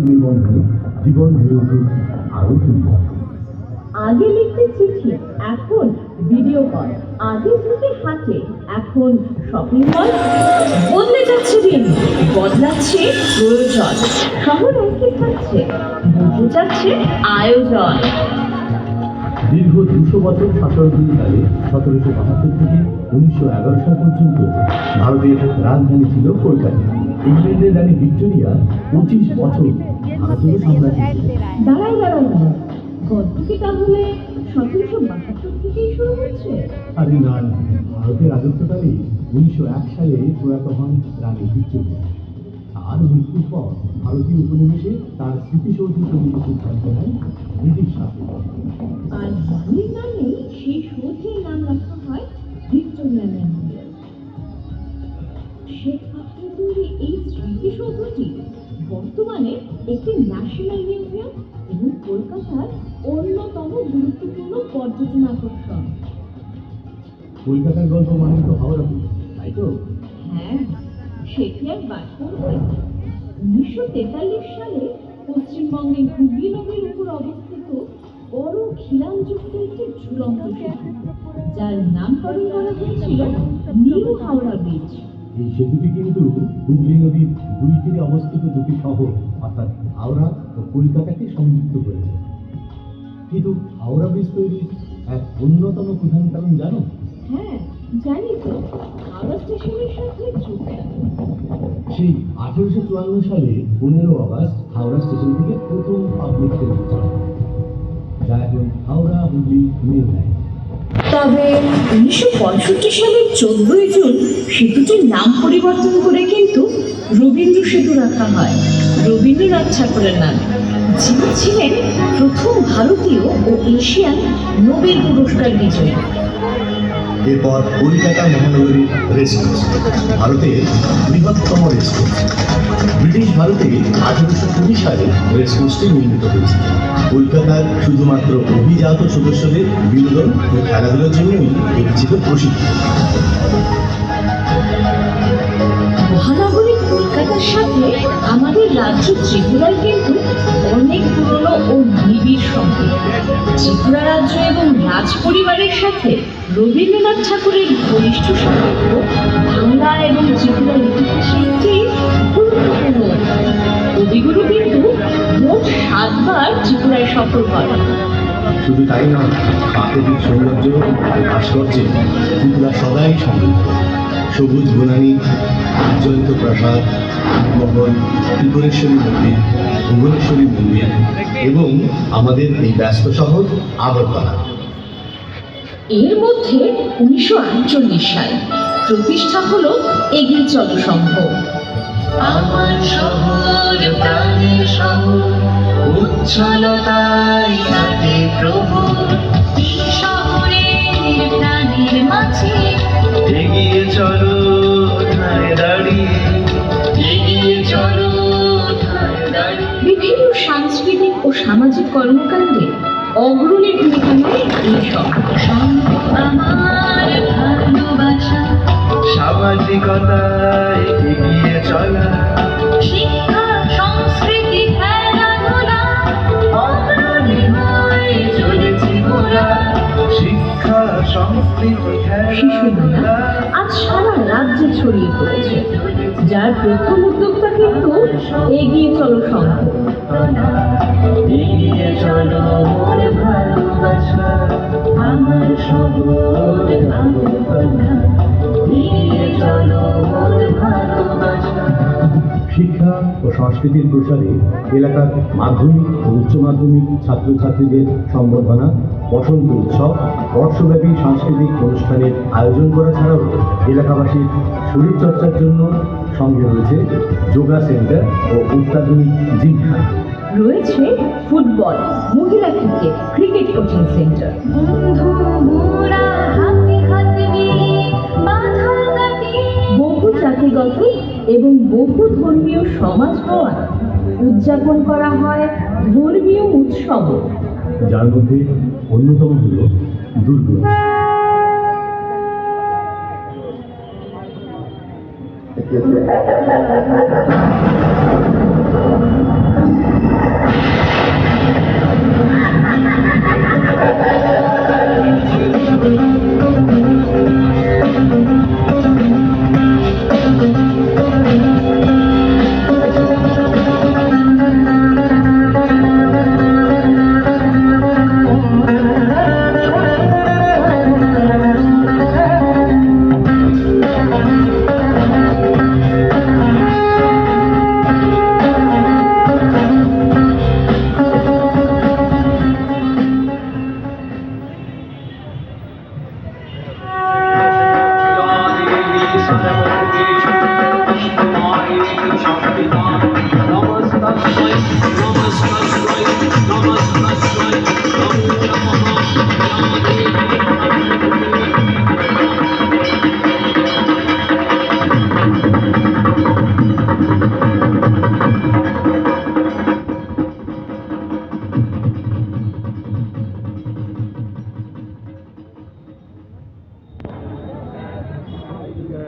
নিবন্ধে জীবন ধরে উঠুক আরো সুন্দর। আগে লিখতে চিঠি, এখন ভিডিও কল। আগে যেতে হাঁটে, এখন শপিং মল। বদলে যাচ্ছে দিন, বদলাচ্ছে প্রয়োজন। শহর একই থাকছে, বদলে যাচ্ছে আয়োজন। দীর্ঘ 200 বছর শাসনকালে 1772 থেকে 1911 সাল পর্যন্ত ভারতের রাজধানী ছিল কলকাতা। ইংল্যান্ডের রানী ভিক্টোরিয়া 25 বছর ভারতের সাম্রাজ্য ছিল। দাঁড়াই গল্প কি তাহলে 1772 থেকেই শুরু হচ্ছে? আরে না, ভারতের রাজত্বকালে 1901 সালে প্রয়াত হন রানী ভিক্টোরিয়া। তার মৃত্যুর পর ভারতীয় উপনিবেশে তার স্মৃতিসৌধ তৈরির সিদ্ধান্ত নেয় ব্রিটিশ শাসক। আর রানীর নামে সেই সৌধের নাম রাখা হয় ভিক্টোরিয়া মেমোরিয়াল। শেখ পাথরে তৈরি এই স্মৃতিসৌধটি বর্তমানে একটি ন্যাশনাল মিউজিয়াম এবং কলকাতার অন্যতম গুরুত্বপূর্ণ পর্যটন আকর্ষণ। কলকাতার গল্প মানে তো হাওড়া ব্রিজ, তাই তো? হ্যাঁ, সেটি আর বাদ পড়বে। 1943 সালে পশ্চিমবঙ্গের হুগলি নদীর উপর অবস্থিত বড় খিলানযুক্ত একটি ঝুলন্ত সেতু, যার নামকরণ করা হয়েছিল নিউ হাওড়া ব্রিজ। এই সেতুটি কিন্তু হুগলি নদীর দুই তীরে অবস্থিত দুটি শহর অর্থাৎ হাওড়া ও কলকাতাকে সংযুক্ত করেছে। কিন্তু হাওড়া ব্রিজ তৈরির এক অন্যতম প্রধান কারণ জানো? হ্যাঁ, জানি তো, হাওড়া স্টেশনের সাথে যুক্ত। সেই 1854 সালে 15 আগস্ট হাওড়া স্টেশন থেকে প্রথম পাবলিক ট্রেন চলে, যা এখন হাওড়া হুগলি মেল লাইন। তবে 1965 সালের 14 জুন সেতুটির নাম পরিবর্তন করে কিন্তু রবীন্দ্র সেতু রাখা হয় রবীন্দ্রনাথ ঠাকুরের নামে, যিনি ছিলেন প্রথম ভারতীয় ও এশিয়ান নোবেল পুরস্কার বিজয়ী। এরপর কলকাতা মহানগরীর রেসকোর্স, ভারতের বৃহত্তম রেসকোর্স। ব্রিটিশ ভারতে 1820 সালে রেসকোর্সটি নির্মিত হয়েছিল। কলকাতার শুধুমাত্র অভিজাত সদস্যদের বিনোদন ও খেলাধুলার জন্যই এটি ছিল প্রসিদ্ধ। মহানগরী কলকাতার সাথে আমাদের রাজ্য ত্রিপুরার কিন্তু অনেক পুরনো ও নিবিড় সম্পর্ক। ত্রিপুরা রাজ্য এবং রাজ পরিবারের সাথে রবীন্দ্রনাথ ঠাকুরের ঘনিষ্ঠ সম্পর্ক বাংলা এবং ত্রিপুরার ইতিহাসে একটি গুরুত্বপূর্ণ। কবিগুরু কিন্তু মোট 7 বার ত্রিপুরায় সফর করেন। শুধু তাই নয়, প্রাকৃতিক সৌন্দর্য ও ভাস্কর্যে ত্রিপুরা সদাই সমৃদ্ধ। সবুজ বনানী, জয়ন্ত প্রাসাদ, মহল, ত্রিপুরেশ্বরী মন্দির, ভুবনেশ্বরী মন্দির এবং আমাদের এই ব্যস্ত শহর আগরতলা। এর মধ্যে 1948 সাল প্রতিষ্ঠা হলো এগিয়ে চলো সংঘ। আমার শহর প্রাণের শহর, উচ্ছলতায় থাকে প্রভু। এই শহরের প্রাণের মাঝে এগিয়ে চলো ঠায় দাঁড়িয়ে, এগিয়ে চলো ঠায় দাঁড়িয়ে। বিভিন্ন সাংস্কৃতিক ও সামাজিক কর্মকাণ্ডে অগ্রণী ভূমিকা নেয় এই শহর। আমার ভালোবাসা সামাজিকতায় এগিয়ে চলা, শিক্ষা সংস্কৃতি খেলাধুলা অগ্রণী হয়ে চলেছি মোরা। শিক্ষা সংস্কৃতি শিশুমেলা আজ সারা রাজ্যে ছড়িয়ে পড়েছে, যার প্রথম উদ্যোক্তা কিন্তু এগিয়ে চলো সংঘ। এগিয়ে চলো মোর ভালোবাসা, আমার শহর আগরতলা। এগিয়ে চলো মোর ভালোবাসা। শিক্ষা ও সংস্কৃতির প্রসারে এলাকার মাধ্যমিক ও উচ্চ মাধ্যমিক ছাত্রছাত্রীদের সম্বর্ধনা, বসন্ত উৎসব, বর্ষব্যাপী সাংস্কৃতিক অনুষ্ঠানের আয়োজন করা ছাড়াও এলাকাবাসীর শরীরচর্চার জন্য সঙ্গে রয়েছে যোগা সেন্টার ও অত্যাধুনিক জিমখানা। রয়েছে ফুটবল, মহিলা ক্রিকেট, ক্রিকেট কোচিং সেন্টার। বন্ধু মোরা হাতে হাত নিয়ে বাধা কাটিয়ে, বহু জাতিগত এবং বহু ধর্মীয় সমাজ হওয়ায় উদযাপন করা হয় ধর্মীয় উৎসব, যার মধ্যে অন্যতম হল দুর্গা।